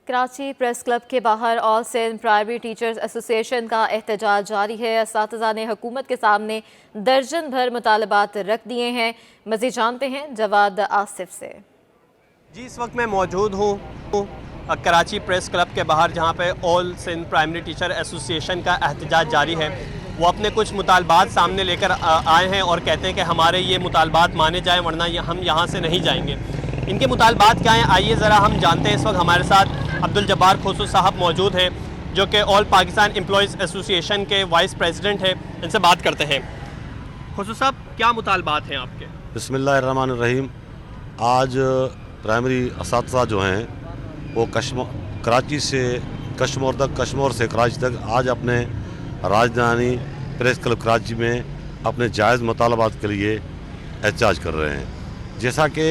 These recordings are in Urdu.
کراچی پریس کلب کے باہر آل سندھ پرائمری ٹیچرز ایسوسی ایشن کا احتجاج جاری ہے۔ اساتذہ نے حکومت کے سامنے درجن بھر مطالبات رکھ دیے ہیں۔ مزید جانتے ہیں جواد آصف سے۔ جی، اس وقت میں موجود ہوں کراچی پریس کلب کے باہر، جہاں پہ آل سندھ پرائمری ٹیچر ایسوسی ایشن کا احتجاج جاری ہے۔ وہ اپنے کچھ مطالبات سامنے لے کر آئے ہیں اور کہتے ہیں کہ ہمارے یہ مطالبات مانے جائیں ورنہ ہم یہاں سے نہیں جائیں گے۔ ان کے مطالبات کیا ہیں آئیے ذرا ہم جانتے ہیں۔ اس وقت ہمارے ساتھ عبدالجبار کھوسو صاحب موجود ہیں، جو کہ آل پاکستان امپلائیز ایسوسی ایشن کے وائس پریزیڈنٹ ہیں۔ ان سے بات کرتے ہیں۔ کھوسو صاحب، کیا مطالبات ہیں آپ کے؟ بسم اللہ الرحمن الرحیم۔ آج پرائمری اساتذہ جو ہیں وہ کراچی سے کشمور تک، کشمور سے کراچی تک آج اپنے راجدھانی پریس کلب کراچی میں اپنے جائز مطالبات کے لیے احتجاج کر رہے ہیں۔ جیسا کہ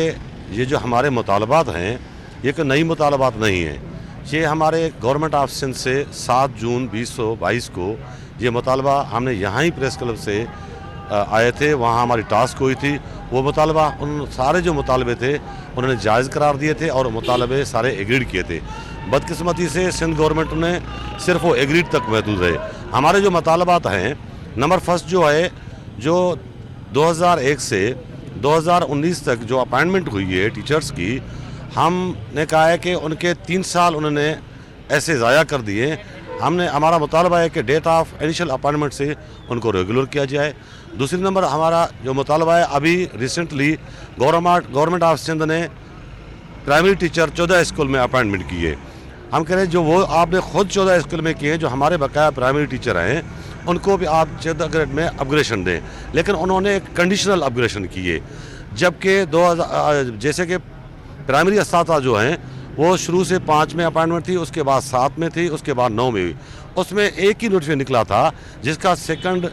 یہ جو ہمارے مطالبات ہیں یہ کہ نئی مطالبات نہیں ہیں، یہ ہمارے گورنمنٹ آف سندھ سے 7 جون 2022 کو یہ مطالبہ ہم نے یہاں ہی پریس کلب سے آئے تھے، وہاں ہماری ٹاسک ہوئی تھی۔ وہ مطالبہ ان سارے جو مطالبے تھے انہوں نے جائز قرار دیے تھے اور مطالبے سارے ایگریڈ کیے تھے۔ بدقسمتی سے سندھ گورنمنٹ نے صرف وہ ایگریڈ تک محدود ہے۔ ہمارے جو مطالبات ہیں، نمبر فرسٹ جو ہے، جو 2001 سے 2019 تک جو اپائنٹمنٹ ہوئی ہے ٹیچرز کی، ہم نے کہا ہے کہ ان کے 3 سال انہوں نے ایسے ضائع کر دیے۔ ہمارا مطالبہ ہے کہ ڈیٹ آف انیشل اپائنٹمنٹ سے ان کو ریگولر کیا جائے۔ دوسری نمبر ہمارا جو مطالبہ ہے، ابھی ریسنٹلی گورنمنٹ آف سندھ نے پرائمری ٹیچر 14 اسکول میں اپائنٹمنٹ کی ہے۔ ہم کہہ رہے ہیں جو وہ آپ نے خود 14 اسکول میں کیے ہیں، جو ہمارے بقایا پرائمری ٹیچر ہیں، ان کو بھی آپ 14 گریڈ میں اپگریشن دیں، لیکن انہوں نے ایک کنڈیشنل اپگریشن کی ہے۔ جبکہ جیسے کہ پرائمری اساتذہ جو ہیں وہ شروع سے 5 میں اپائنٹمنٹ تھی، اس کے بعد 7 میں تھی، اس کے بعد 9 میں ہوئی۔ اس میں ایک ہی نوٹیفکیشن نکلا تھا جس کا سیکنڈ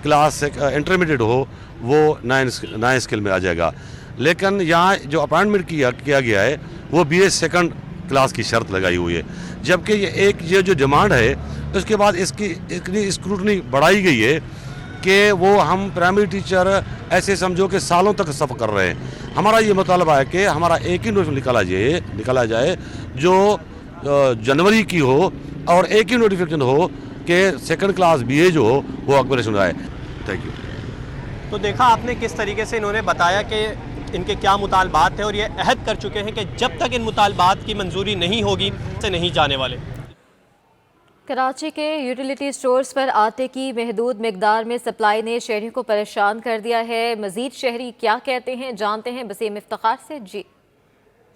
کلاس انٹرمیڈیٹ ہو وہ 9 اسکل میں آ جائے گا، لیکن یہاں جو اپائنٹمنٹ کیا گیا ہے وہ بی اے سیکنڈ کلاس کی شرط لگائی ہوئی ہے۔ جبکہ یہ جو ڈیمانڈ ہے، اس کے بعد اس کی اتنی اسکروٹنی بڑھائی گئی ہے کہ وہ ہم پرائمری ٹیچر ایسے سمجھو کہ سالوں تک سفر کر رہے ہیں۔ ہمارا یہ مطالبہ ہے کہ ہمارا ایک ہی نوٹیفکیشن نکالا جائے جو جنوری کی ہو، اور ایک ہی نوٹیفکیشن ہو کہ سیکنڈ کلاس بی اے جو ہو وہ اپگریشن آئے۔ Thank you. تو دیکھا آپ نے کس طریقے سے انہوں نے بتایا کہ ان کے کیا مطالبات تھے، اور یہ عہد کر چکے ہیں کہ جب تک ان مطالبات کی منظوری نہیں ہوگی سے نہیں جانے والے۔ کراچی کے یوٹیلیٹی سٹورز پر آٹے کی محدود مقدار میں سپلائی نے شہریوں کو پریشان کر دیا ہے۔ مزید شہری کیا کہتے ہیں جانتے ہیں بسیم افتخار سے۔ جی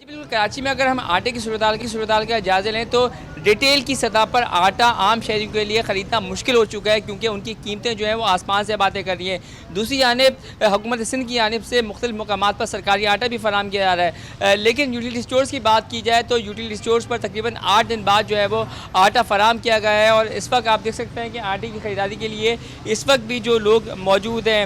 بالکل، کراچی میں اگر ہم آٹے کی صورتحال کا جائزہ لیں تو ریٹیل کی سطح پر آٹا عام شہریوں کے لیے خریدنا مشکل ہو چکا ہے، کیونکہ ان کی قیمتیں جو ہیں وہ آسمان سے باتیں کر رہی ہیں۔ دوسری جانب حکومت سندھ کی جانب سے مختلف مقامات پر سرکاری آٹا بھی فراہم کیا جا رہا ہے، لیکن یوٹیلیٹی سٹورز کی بات کی جائے تو یوٹیلیٹی سٹورز پر تقریباً 8 دن بعد جو ہے وہ آٹا فراہم کیا گیا ہے، اور اس وقت آپ دیکھ سکتے ہیں کہ آٹے کی خریداری کے لیے اس وقت بھی جو لوگ موجود ہیں۔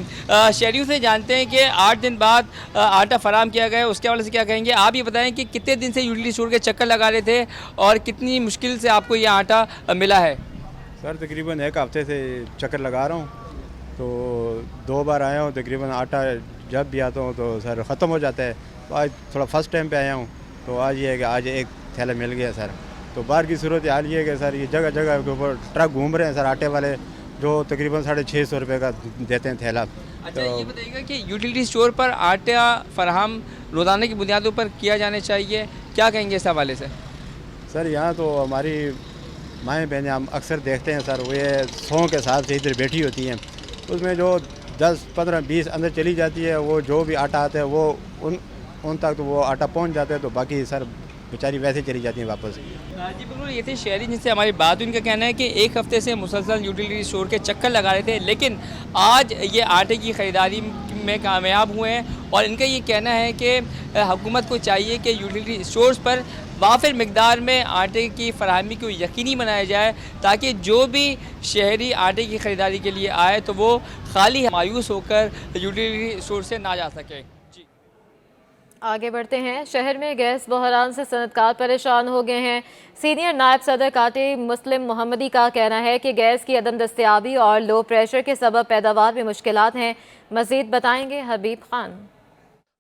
شہریوں سے جانتے ہیں کہ 8 دن بعد آٹا فراہم کیا گیا ہے، اس کے حوالے سے کیا کہیں گے؟ آپ یہ بتائیں کہ کتنے دن سے یوٹیلیٹی اسٹور کے چکر لگا رہے تھے اور کتنی مشکل سے آپ کو یہ آٹا ملا ہے؟ سر تقریباً 1 ہفتے سے چکر لگا رہا ہوں، تو 2 بار آیا ہوں۔ تقریباً آٹا جب بھی آتا ہوں تو سر ختم ہو جاتا ہے۔ تو آج تھوڑا فرسٹ ٹائم پہ آیا ہوں، تو آج یہ ہے کہ آج ایک تھیلا مل گیا سر۔ تو باہر کی صورت حال یہ ہے کہ سر یہ جگہ جگہ کے اوپر ٹرک گھوم رہے ہیں سر آٹے والے، جو تقریباً 650 روپے کا دیتے ہیں تھیلا۔ اچھا، یہ بتائیے گا کہ یوٹیلیٹی اسٹور پر آٹا فراہم روزانہ کی بنیادوں پر کیا جانا چاہیے، کیا کہیں گے اس حوالے سے؟ سر یہاں تو ہماری مائیں بہنیں ہم اکثر دیکھتے ہیں سر، وہ یہ 100 کے حساب سے ادھر بیٹھی ہوتی ہیں، اس میں جو 10 15 20 اندر چلی جاتی ہے، وہ جو بھی آٹا آتا ہے وہ ان تک تو وہ آٹا پہنچ جاتا ہے، تو باقی سر بیچاری ویسے چلی جاتی ہیں واپس۔ جی بالکل، یہ تھے شہری جن سے ہماری بات ہوئی۔ ان کا کہنا ہے کہ 1 ہفتے سے مسلسل یوٹیلیٹی اسٹور کے چکر لگا رہے تھے، لیکن آج یہ آٹے کی خریداری میں کامیاب ہوئے ہیں، اور ان کا یہ کہنا ہے کہ حکومت کو چاہیے کہ یوٹیلیٹی اسٹورز پر وافر مقدار میں آٹے کی فراہمی کو یقینی بنایا جائے، تاکہ جو بھی شہری آٹے کی خریداری کے لیے آئے تو وہ خالی مایوس ہو کر یوٹیلیٹی اسٹور سے نہ جا سکے۔ آگے بڑھتے ہیں۔ شہر میں گیس بحران سے صنعتکار پریشان ہو گئے ہیں۔ سینئر نائب صدر کاٹی مسلم محمدی کا کہنا ہے کہ گیس کی عدم دستیابی اور لو پریشر کے سبب پیداوار میں مشکلات ہیں۔ مزید بتائیں گے حبیب خان۔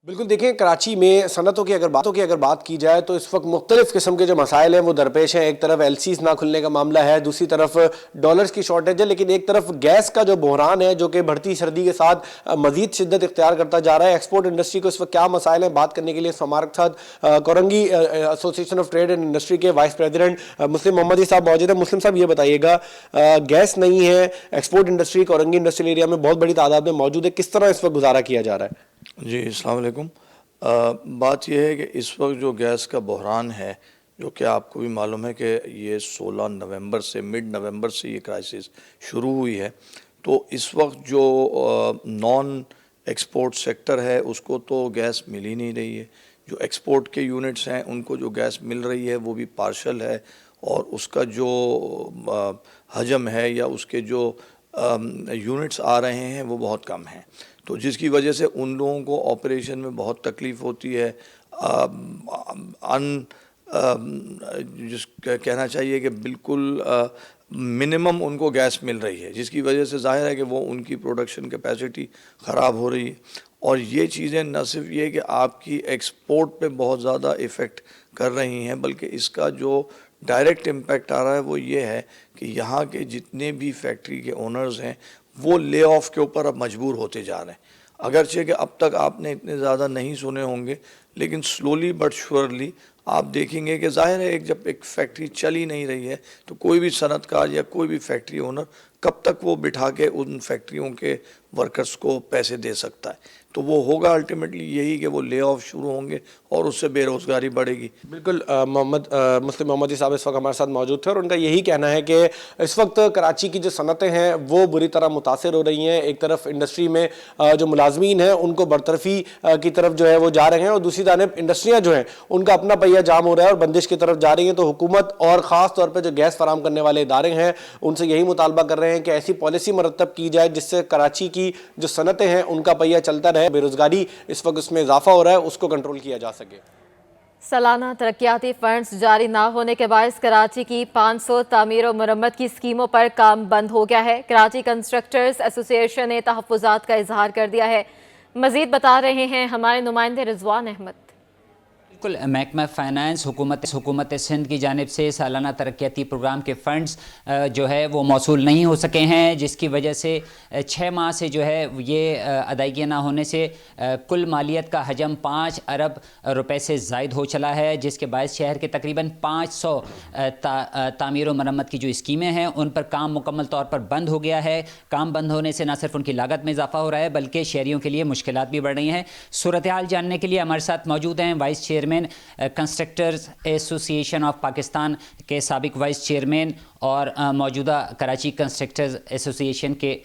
بالکل دیکھیں کراچی میں صنعتوں کی اگر بات کی جائے تو اس وقت مختلف قسم کے جو مسائل ہیں وہ درپیش ہیں. ایک طرف LCs نہ کھلنے کا معاملہ ہے, دوسری طرف ڈالرز کی شارٹیج ہے, لیکن ایک طرف گیس کا جو بحران ہے جو کہ بڑھتی سردی کے ساتھ مزید شدت اختیار کرتا جا رہا ہے. ایکسپورٹ انڈسٹری کو اس وقت کیا مسائل ہیں, بات کرنے کے لیے ہمارے ساتھ کورنگی ایسوسی ایشن آف ٹریڈ اینڈ انڈسٹری کے وائس پریزیڈنٹ مسلم محمدی صاحب موجود ہیں. مسلم صاحب یہ بتائیے گا, گیس نہیں ہے, export industry Korangi industrial area میں بہت بڑی تعداد میں موجود ہے, کس طرح اس وقت گزارا کیا جا رہا ہے؟ جی السلام علیکم. بات یہ ہے کہ اس وقت جو گیس کا بحران ہے, جو کہ آپ کو بھی معلوم ہے کہ یہ 16 نومبر سے مڈ نومبر سے یہ کرائسس شروع ہوئی ہے, تو اس وقت جو نان ایکسپورٹ سیکٹر ہے اس کو تو گیس مل ہی نہیں رہی ہے. جو ایکسپورٹ کے یونٹس ہیں ان کو جو گیس مل رہی ہے وہ بھی پارشل ہے, اور اس کا جو حجم ہے یا اس کے جو یونٹس آ رہے ہیں وہ بہت کم ہیں, تو جس کی وجہ سے ان لوگوں کو آپریشن میں بہت تکلیف ہوتی ہے. کہنا چاہیے کہ بالکل منیمم ان کو گیس مل رہی ہے, جس کی وجہ سے ظاہر ہے کہ وہ ان کی پروڈکشن کیپیسٹی خراب ہو رہی ہے. اور یہ چیزیں نہ صرف یہ کہ آپ کی ایکسپورٹ پہ بہت زیادہ ایفیکٹ کر رہی ہیں, بلکہ اس کا جو ڈائریکٹ امپیکٹ آ رہا ہے وہ یہ ہے کہ یہاں کے جتنے بھی فیکٹری کے اونرز ہیں وہ لے آف کے اوپر اب مجبور ہوتے جا رہے ہیں. اگرچہ کہ اب تک آپ نے اتنے زیادہ نہیں سنے ہوں گے, لیکن سلولی بٹ شورلی آپ دیکھیں گے کہ ظاہر ہے جب ایک فیکٹری چل ہی نہیں رہی ہے تو کوئی بھی صنعت کار یا کوئی بھی فیکٹری اونر کب تک وہ بٹھا کے ان فیکٹریوں کے ورکرز کو پیسے دے سکتا ہے. تو وہ ہوگا الٹیمیٹلی یہی کہ وہ لے آف شروع ہوں گے اور اس سے بے روزگاری بڑھے گی. بالکل مسلم محمدی صاحب اس وقت ہمارے ساتھ موجود تھے, اور ان کا یہی کہنا ہے کہ اس وقت کراچی کی جو صنعتیں ہیں وہ بری طرح متاثر ہو رہی ہیں. ایک طرف انڈسٹری میں جو ملازمین ہیں ان کو برطرفی کی طرف جو ہے وہ جا رہے ہیں, اور دوسری جانب انڈسٹریاں جو ہیں ان کا اپنا پہیہ جام ہو رہا ہے اور بندش کی طرف جا رہی ہیں. تو حکومت اور خاص طور پہ جو گیس فراہم کرنے والے ادارے ہیں ان سے یہی مطالبہ کر رہے ہیں کہ ایسی پالیسی مرتب کی جائے جس سے کراچی کی جو صنعتیں ہیں ان کا پہیہ چلتا رہے, بے روزگاری اس وقت اس میں اضافہ ہو رہا ہے اس کو کنٹرول کیا جا سکے. سالانہ ترقیاتی فنڈز جاری نہ ہونے کے باعث کراچی کی 500 تعمیر و مرمت کی اسکیموں پر کام بند ہو گیا ہے. کراچی کنسٹرکٹرز ایسوسی ایشن نے تحفظات کا اظہار کر دیا ہے. مزید بتا رہے ہیں ہمارے نمائندے رضوان احمد. بالکل, محکمہ فائنانس حکومت سندھ کی جانب سے سالانہ ترقیاتی پروگرام کے فنڈز جو ہے وہ موصول نہیں ہو سکے ہیں, جس کی وجہ سے 6 ماہ سے جو ہے یہ ادائیگیاں نہ ہونے سے کل مالیت کا حجم 5 ارب روپے سے زائد ہو چلا ہے, جس کے باعث شہر کے تقریباً 500 تعمیر و مرمت کی جو اسکیمیں ہیں ان پر کام مکمل طور پر بند ہو گیا ہے. کام بند ہونے سے نہ صرف ان کی لاگت میں اضافہ ہو رہا ہے بلکہ شہریوں کے لیے مشکلات بھی بڑھ رہی ہیں. صورتحال جاننے کے لیے ہمارے ساتھ موجود ہیں وائس چیئرمین کنسٹرکٹرز ایسوسی ایشن آف پاکستان کے سابق وائس چیئرمین اور موجودہ کراچی کنسٹرکٹرز ایسوسی ایشن کے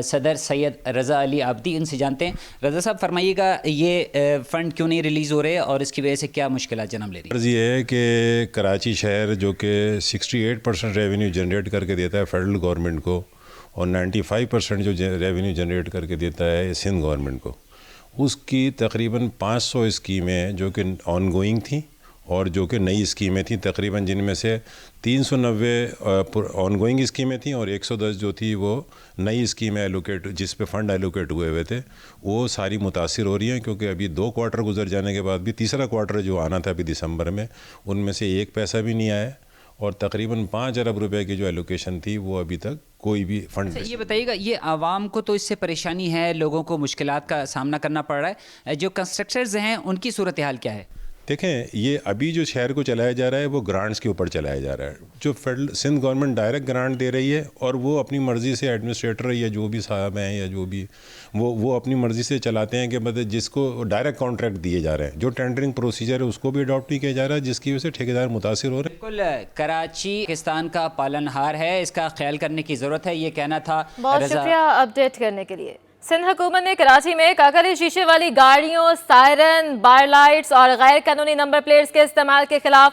صدر سید رضا علی عابدی. ان سے جانتے ہیں. رضا صاحب فرمائیے گا, یہ فنڈ کیوں نہیں ریلیز ہو رہے اور اس کی وجہ سے کیا مشکلات جنم لے رہی ہیں؟ عرض یہ ہے کہ کراچی شہر جو کہ 68% ریونیو جنریٹ کر کے دیتا ہے فیڈرل گورنمنٹ کو اور 95% جو ریونیو جنریٹ کر کے دیتا ہے سندھ گورنمنٹ کو, اس کی تقریباً 500 اسکیمیں جو کہ آن گوئنگ تھیں اور جو کہ نئی اسکیمیں تھیں, تقریباً جن میں سے 390 آن گوئنگ اسکیمیں تھیں اور 110 جو تھی وہ نئی اسکیمیں ایلوکیٹ جس پہ فنڈ ایلوکیٹ ہوئے تھے, وہ ساری متاثر ہو رہی ہیں کیونکہ ابھی 2 کوارٹر گزر جانے کے بعد بھی تیسرا کوارٹر جو آنا تھا ابھی دسمبر میں ان میں سے 1 پیسہ بھی نہیں آیا, اور تقریباً 5 ارب روپے کی جو ایلوکیشن تھی وہ ابھی تک کوئی بھی فنڈ. یہ بتائیے گا, یہ عوام کو تو اس سے پریشانی ہے, لوگوں کو مشکلات کا سامنا کرنا پڑ رہا ہے, جو کنسٹرکٹرز ہیں ان کی صورتحال کیا ہے؟ دیکھیں, یہ ابھی جو شہر کو چلایا جا رہا ہے وہ گرانٹس کے اوپر چلایا جا رہا ہے. جو federal Sindh government direct grant دے رہی ہے اور وہ اپنی مرضی سے ایڈمنسٹریٹر یا جو بھی صاحب ہیں یا جو بھی وہ اپنی مرضی سے چلاتے ہیں کہ مطلب جس کو ڈائریکٹ کانٹریکٹ دیے جا رہے ہیں, جو ٹینڈرنگ پروسیجر ہے اس کو بھی اڈاپٹ نہیں کیا جا رہا ہے, جس کی وجہ سے ٹھیکیدار متاثر ہو رہے ہیں. بالکل, کراچی پاکستان کا پالن ہار ہے, اس کا خیال کرنے کی ضرورت ہے, یہ کہنا تھا. بہت شکریہ اپڈیٹ کرنے کے لیے. سندھ حکومت نے کراچی میں کاکری شیشے والی گاڑیوں, سائرن, بار لائٹس اور غیر قانونی نمبر پلیٹس کے استعمال کے خلاف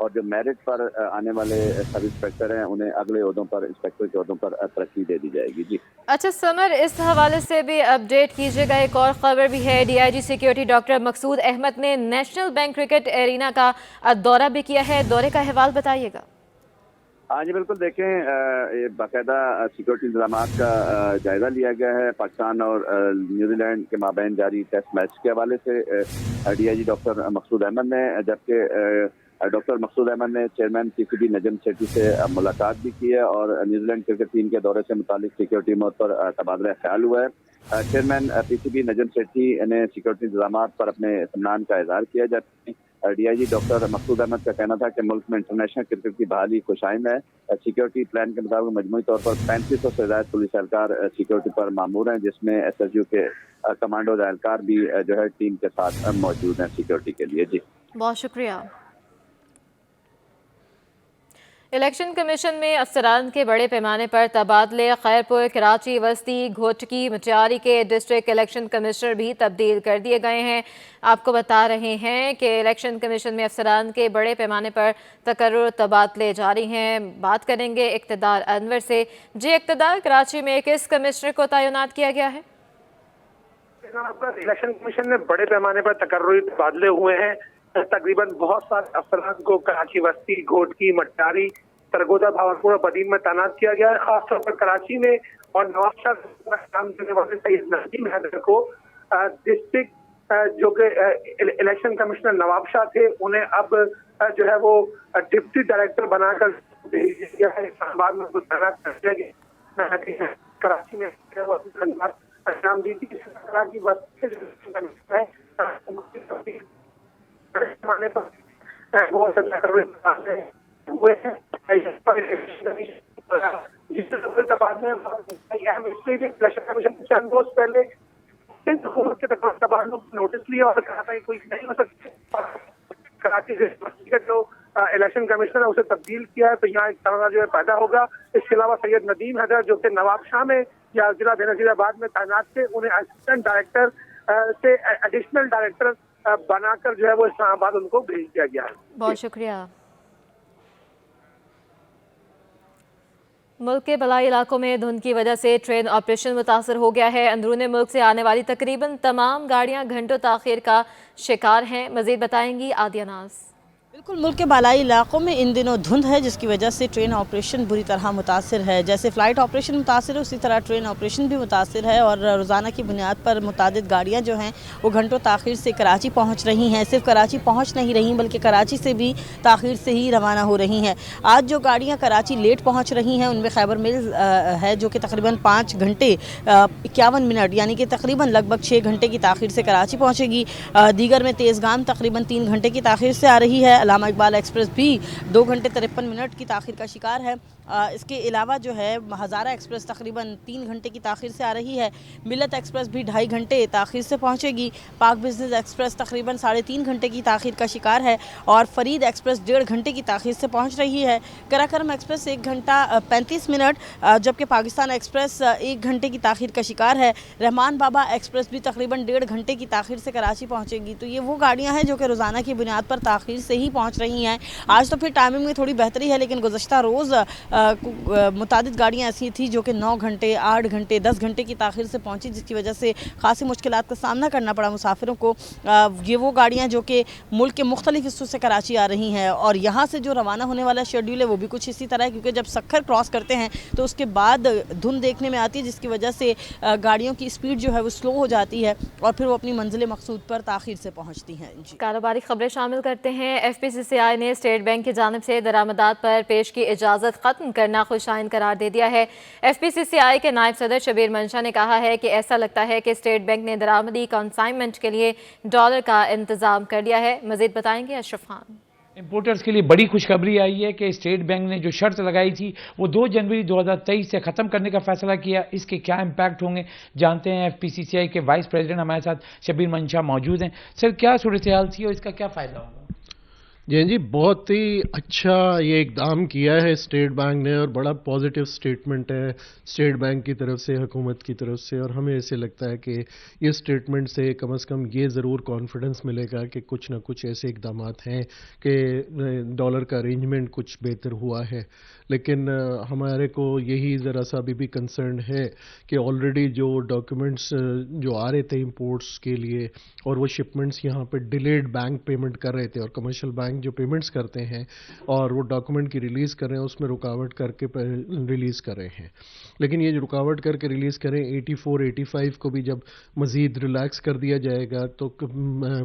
اور جو میرٹ پر آنے والے سب انسپیکٹر ہیں انہیں اگلے عہدوں پر انسپیکٹر کے عہدوں پر ترقی دے دی جائے گی. جی اچھا سمر، اس حوالے سے بھی اپڈیٹ کیجیے گا. ایک اور خبر بھی ہے، D I G security doctor Maqsood Ahmed نے نیشنل بینک کرکٹ ایرینا کا دورہ بھی کیا ہے. دورے کا احوال بتائیے گا. ہاں جی بالکل، دیکھیں یہ باقاعدہ سیکورٹی انتظامات کا جائزہ لیا گیا ہے. پاکستان اور نیوزی لینڈ کے مابین جاری ٹیسٹ میچ کے حوالے سے D I G doctor Maqsood Ahmed نے، جبکہ ڈاکٹر مقصود احمد نے chairman P C B Najam Sethi سے ملاقات بھی کی ہے اور نیوزی لینڈ کرکٹ ٹیم کے دورے سے متعلق سیکورٹی امور پر تبادلہ خیال ہوا ہے. Chairman P C B Najam Sethi نے سیکورٹی انتظامات پر اپنے اطمینان کا اظہار کیا. جبکہ D I G doctor Maqsood Ahmad کا کہنا تھا کہ ملک میں انٹرنیشنل کرکٹ کی بحالی خوش آئند ہے. سیکورٹی پلان کے مطابق مجموعی طور پر 3500 سے زائد پولیس اہلکار سیکورٹی پر مامور ہیں، جس میں ایس ایس یو کے کمانڈوز اہلکار بھی جو ہے ٹیم کے ساتھ موجود ہیں سیکورٹی کے لیے. جی بہت شکریہ. الیکشن کمیشن میں افسران کے بڑے پیمانے پر تبادلے. خیرپور، کراچی، وسطی، گھوٹکی، مٹیاری کے ڈسٹرکٹ الیکشن کمشنر بھی تبدیل کر دیے گئے ہیں. آپ کو بتا رہے ہیں کہ الیکشن کمیشن میں افسران کے بڑے پیمانے پر تقرر تبادلے جاری ہیں. بات کریں گے اقتدار انور سے. جی اقتدار، کراچی میں کس کمشنر کو تعینات کیا گیا ہے؟ الیکشن کمیشن میں بڑے پیمانے پر تقرری تبادلے ہوئے ہیں. تقریباً بہت سارے افسران کو کراچی وسطی، گھوٹکی، مٹیاری، سرگودا، بھاولپور اور بدین میں تعینات کیا گیا ہے. خاص طور پر کراچی میں اور نوابشاہ کام کرنے والے سید نسیم حیدر کو ڈسٹرکٹ جو کہ الیکشن کمشنر نوابشاہ تھے انہیں اب جو ہے وہ ڈپٹی ڈائریکٹر بنا کر بھیج دیا ہے. اسلام آباد میں تعینات کر دیا گیا. کراچی میں انجام دی تھی. کراچی وسطی پیمانے پر بہت سے تقرری ہوئے ہیں. جس تبادلے اہم الیکشن کمیشن چند روز پہلے حکومت کے تبادلوں کو نوٹس لیا اور کہا تھا کہ کوئی نہیں ہو سکتا. کراچی کا جو الیکشن کمشنر ہے اسے تبدیل کیا ہے تو یہاں ایک تنازع جو ہے پیدا ہوگا. اس کے علاوہ سید ندیم حیدر جو کہ نوابشاہ میں یا ضلع بے نظیر آباد میں تعینات تھے انہیں اسسٹنٹ ڈائریکٹر سے ایڈیشنل ڈائریکٹر بنا کر جو ہے وہ اسلام آباد ان کو بھیج دیا گیا ہے. بہت شکریہ. ملک کے بالائی علاقوں میں دھند کی وجہ سے ٹرین آپریشن متاثر ہو گیا ہے. اندرون ملک سے آنے والی تقریباً تمام گاڑیاں گھنٹوں تاخیر کا شکار ہیں. مزید بتائیں گی عادیہ ناز. بالکل، ملک کے بالائی علاقوں میں ان دنوں دھند ہے جس کی وجہ سے ٹرین آپریشن بری طرح متاثر ہے. جیسے فلائٹ آپریشن متاثر ہے اسی طرح ٹرین آپریشن بھی متاثر ہے اور روزانہ کی بنیاد پر متعدد گاڑیاں جو ہیں وہ گھنٹوں تاخیر سے کراچی پہنچ رہی ہیں. صرف کراچی پہنچ نہیں رہی بلکہ کراچی سے بھی تاخیر سے ہی روانہ ہو رہی ہیں. آج جو گاڑیاں کراچی لیٹ پہنچ رہی ہیں ان میں خیبر میل ہے جو کہ تقریباً 5 گھنٹے 51 منٹ یعنی کہ تقریباً لگ بھگ 6 گھنٹے کی تاخیر سے کراچی پہنچے گی. دیگر میں تیزگام تقریباً 3 گھنٹے کی تاخیر سے آ رہی ہے. علامہ اقبال ایکسپریس بھی 2 گھنٹے 53 منٹ کی تاخیر کا شکار ہے. اس کے علاوہ جو ہے ہزارہ ایکسپریس تقریباً 3 گھنٹے کی تاخیر سے آ رہی ہے. ملت ایکسپریس بھی 2.5 گھنٹے تاخیر سے پہنچے گی. پاک بزنس ایکسپریس تقریباً 3.5 گھنٹے کی تاخیر کا شکار ہے اور فرید ایکسپریس 1.5 گھنٹے کی تاخیر سے پہنچ رہی ہے. کراکرم ایکسپریس 1 گھنٹہ 35 منٹ جبکہ پاکستان ایکسپریس 1 گھنٹے کی تاخیر کا شکار ہے. رحمان بابا ایکسپریس بھی تقریباً 1.5 گھنٹے کی تاخیر سے کراچی پہنچے گی. تو یہ وہ گاڑیاں ہیں جو کہ روزانہ کی بنیاد پر تاخیر سے ہی پہنچ رہی ہیں. آج تو پھر ٹائمنگ میں تھوڑی بہتری ہے لیکن گزشتہ روز متعدد گاڑیاں ایسی تھیں جو کہ 9 گھنٹے 8 گھنٹے 10 گھنٹے کی تاخیر سے پہنچی جس کی وجہ سے خاصی مشکلات کا سامنا کرنا پڑا مسافروں کو. یہ وہ گاڑیاں جو کہ ملک کے مختلف حصوں سے کراچی آ رہی ہیں اور یہاں سے جو روانہ ہونے والا شیڈیول ہے وہ بھی کچھ اسی طرح ہے کیونکہ جب سکھر کراس کرتے ہیں تو اس کے بعد دھند دیکھنے میں آتی ہے جس کی وجہ سے گاڑیوں کی اسپیڈ جو ہے وہ سلو ہو جاتی ہے اور پھر وہ اپنی منزل مقصود پر تاخیر سے پہنچتی ہیں. کاروباری خبریں شامل کرتے ہیں. ایف پی سی سی آئی نے اسٹیٹ بینک کی جانب سے درآمدات پر پیش کی اجازت ختم کرنا خوش آئند قرار دے دیا ہے. ایف پی سی سی آئی کے نائب صدر شبیر منشا نے کہا ہے کہ ایسا لگتا ہے کہ اسٹیٹ بینک نے درآمدی کنسائنمنٹ کے لیے ڈالر کا انتظام کر لیا ہے. مزید بتائیں گے اشرف خان. امپورٹرز کے لیے بڑی خوشخبری آئی ہے کہ اسٹیٹ بینک نے جو شرط لگائی تھی وہ 2 جنوری 2023 سے ختم کرنے کا فیصلہ کیا. اس کے کیا امپیکٹ ہوں گے جانتے ہیں. ایف پی سی سی آئی کے وائس پریزیڈنٹ ہمارے ساتھ شبیر منشا موجود ہیں. سر کیا صورتحال تھی اور اس کا کیا فائدہ ہوگا؟ جی بہت ہی اچھا یہ اقدام کیا ہے اسٹیٹ بینک نے، اور بڑا پازیٹیو اسٹیٹمنٹ ہے اسٹیٹ بینک کی طرف سے، حکومت کی طرف سے، اور ہمیں ایسے لگتا ہے کہ یہ اسٹیٹمنٹ سے کم از کم یہ ضرور کانفیڈنس ملے گا کہ کچھ نہ کچھ ایسے اقدامات ہیں کہ ڈالر کا ارینجمنٹ کچھ بہتر ہوا ہے. لیکن ہمارے کو یہی ذرا سا ابھی بھی کنسرن ہے کہ آلریڈی جو ڈاکیومنٹس جو آ رہے تھے امپورٹس کے لیے، اور وہ شپمنٹس یہاں پہ ڈیلیڈ بینک پیمنٹ کر رہے تھے، اور کمرشل بینک جو پیمنٹس کرتے ہیں اور وہ ڈاکیومنٹ کی ریلیز کر رہے ہیں، اس میں رکاوٹ کر کے ریلیز کر رہے ہیں. لیکن یہ جو رکاوٹ کر کے ریلیز کریں 84 85 کو بھی جب مزید ریلیکس کر دیا جائے گا تو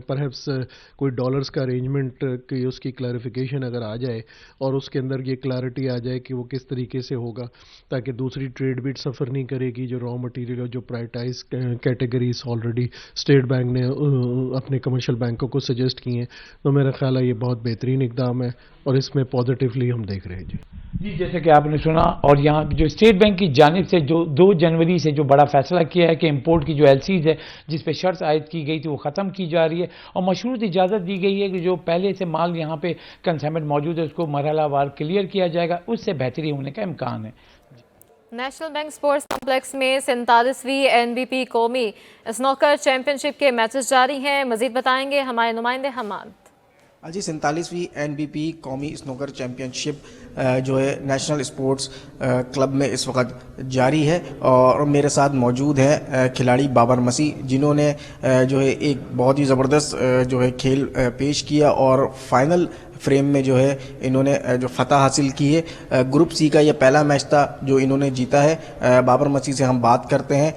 پرہیپس کوئی ڈالرز کا ارینجمنٹ کی اس کی کلیریفیکیشن اگر آ جائے، اور اس کے اندر یہ کلیئرٹی آ جائے کہ وہ کس طریقے سے ہوگا، تاکہ دوسری ٹریڈ بھی سفر نہیں کرے گی. جو را مٹیریل اور جو پرائٹائز کیٹیگریز آلریڈی اسٹیٹ بینک نے اپنے کمرشل بینکوں کو سجیسٹ کی ہیں، تو میرا خیال ہے یہ بہت بہترین اقدام ہے، اور اس میں پازیٹیولی ہم دیکھ رہے ہیں. جی جیسے کہ آپ نے سنا، اور یہاں جو اسٹیٹ بینک کی جانب سے جو 2 جنوری سے جو بڑا فیصلہ کیا ہے کہ امپورٹ کی جو LCs ہے جس پہ شرط عائد کی گئی تھی وہ ختم کی جا رہی ہے، اور مشروط اجازت دی گئی ہے کہ جو پہلے سے مال یہاں پہ کنسائنمنٹ موجود ہے اس کو مرحلہ وار کلیئر کیا جائے گا، اس سے بہتری ہونے کا امکان ہے. نیشنل بینک سپورٹس کمپلیکس میں 47ویں NBP قومی اسنوکر چیمپئن شپ کے میچز جاری ہیں. مزید بتائیں گے ہمارے نمائندے حماد. جی 47ویں NBP قومی اسنوکر چیمپئن شپ جو ہے نیشنل اسپورٹس کلب میں اس وقت جاری ہے، اور میرے ساتھ موجود ہیں کھلاڑی بابر مسیح، جنہوں نے جو ہے ایک بہت ہی زبردست جو ہے کھیل پیش کیا، اور فائنل فریم میں جو ہے انہوں نے جو فتح حاصل کی ہے. گروپ سی کا یہ پہلا میچ تھا جو انہوں نے جیتا ہے. بابر مسیح سے ہم بات کرتے ہیں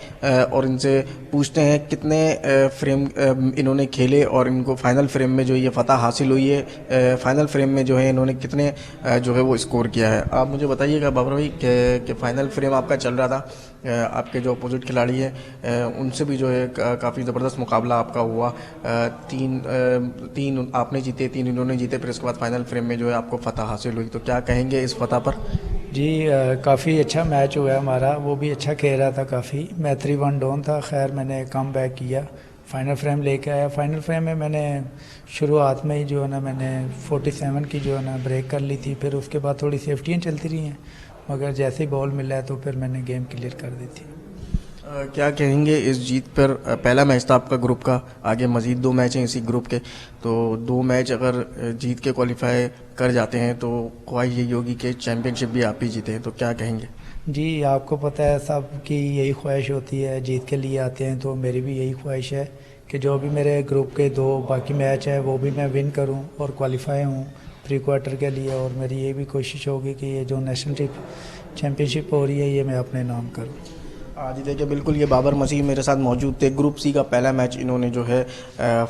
اور ان سے پوچھتے ہیں کتنے فریم انہوں نے کھیلے اور ان کو فائنل فریم میں جو یہ فتح حاصل ہوئی ہے، فائنل فریم میں جو ہے انہوں نے کتنے جو ہے وہ اسکور کیا ہے. آپ مجھے بتائیے گا بابر بھائی کہ فائنل فریم آپ کا چل رہا تھا، آپ کے جو اپوزٹ کھلاڑی ہیں ان سے بھی جو ہے کافی زبردست مقابلہ آپ کا ہوا، تین آپ نے جیتے، 3 انہوں نے جیتے، پھر اس کے بعد فائنل فریم میں جو ہے آپ کو فتح حاصل ہوئی، تو کیا کہیں گے اس فتح پر؟ جی کافی اچھا میچ ہوا ہے ہمارا، وہ بھی اچھا کھیل رہا تھا کافی. میں 3-1 ڈاؤن تھا، خیر میں نے کم بیک کیا، فائنل فریم لے کے آیا. فائنل فریم میں میں نے شروعات میں ہی جو ہے نا میں نے 47 کی جو ہے نا بریک کر لی تھی، پھر اس کے بعد تھوڑی سیفٹیاں چلتی رہی ہیں، مگر جیسے ہی بال ملا ہے تو پھر میں نے گیم کلیئر کر دی تھی. کیا کہیں گے اس جیت پر؟ پہلا میچ تھا آپ کا گروپ کا، آگے مزید 2 میچ ہیں اسی گروپ کے، تو 2 میچ اگر جیت کے کوالیفائی کر جاتے ہیں تو خواہش یہی ہوگی کہ چیمپئن شپ بھی آپ ہی جیتے ہیں، تو کیا کہیں گے؟ جی آپ کو پتہ ہے سب کی یہی خواہش ہوتی ہے، جیت کے لیے آتے ہیں، تو میری بھی یہی خواہش ہے کہ جو بھی میرے گروپ کے 2 باقی میچ ہیں وہ بھی میں ون کروں اور کوالیفائی ہوں پری کوارٹر کے لیے. اور میری یہ بھی کوشش ہوگی کہ یہ جو نیشنل چیمپئن شپ ہو رہی ہے یہ میں اپنے نام کروں. جی دیکھیے بالکل یہ بابر مسیح میرے ساتھ موجود تھے. گروپ سی کا پہلا میچ انہوں نے جو ہے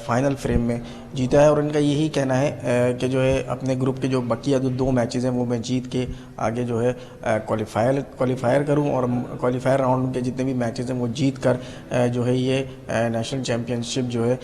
فائنل فریم میں جیتا ہے، اور ان کا یہی کہنا ہے کہ جو ہے اپنے گروپ کے جو بقیہ 2 میچز ہیں وہ میں جیت کے آگے جو ہے کوالیفائر کروں، اور کوالیفائر راؤنڈ کے جتنے بھی میچز ہیں وہ جیت کر جو ہے یہ نیشنل چیمپئن شپ جو ہے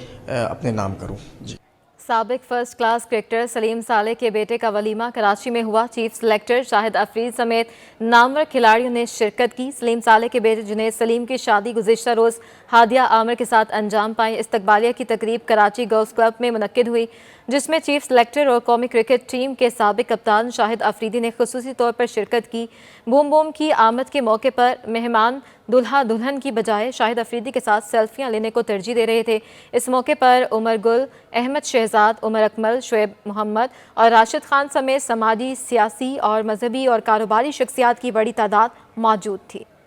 اپنے نام کروں. جی سابق فرسٹ کلاس کرکٹر سلیم صالح کے بیٹے کا ولیمہ کراچی میں ہوا. چیف سلیکٹر شاہد افریدی سمیت نامور کھلاڑیوں نے شرکت کی. سلیم صالح کے بیٹے جنید سلیم کی شادی گزشتہ روز ہادیہ عامر کے ساتھ انجام پائی. استقبالیہ کی تقریب کراچی گرلز کلب میں منعقد ہوئی، جس میں چیف سلیکٹر اور قومی کرکٹ ٹیم کے سابق کپتان شاہد افریدی نے خصوصی طور پر شرکت کی. بوم بوم کی آمد کے موقع پر مہمان دلہا دلہن کی بجائے شاہد افریدی کے ساتھ سیلفیاں لینے کو ترجیح دے رہے تھے. اس موقع پر عمر گل، احمد شہزاد، عمر اکمل، شعیب محمد اور راشد خان سمیت سماجی، سیاسی اور مذہبی اور کاروباری شخصیات کی بڑی تعداد موجود تھی.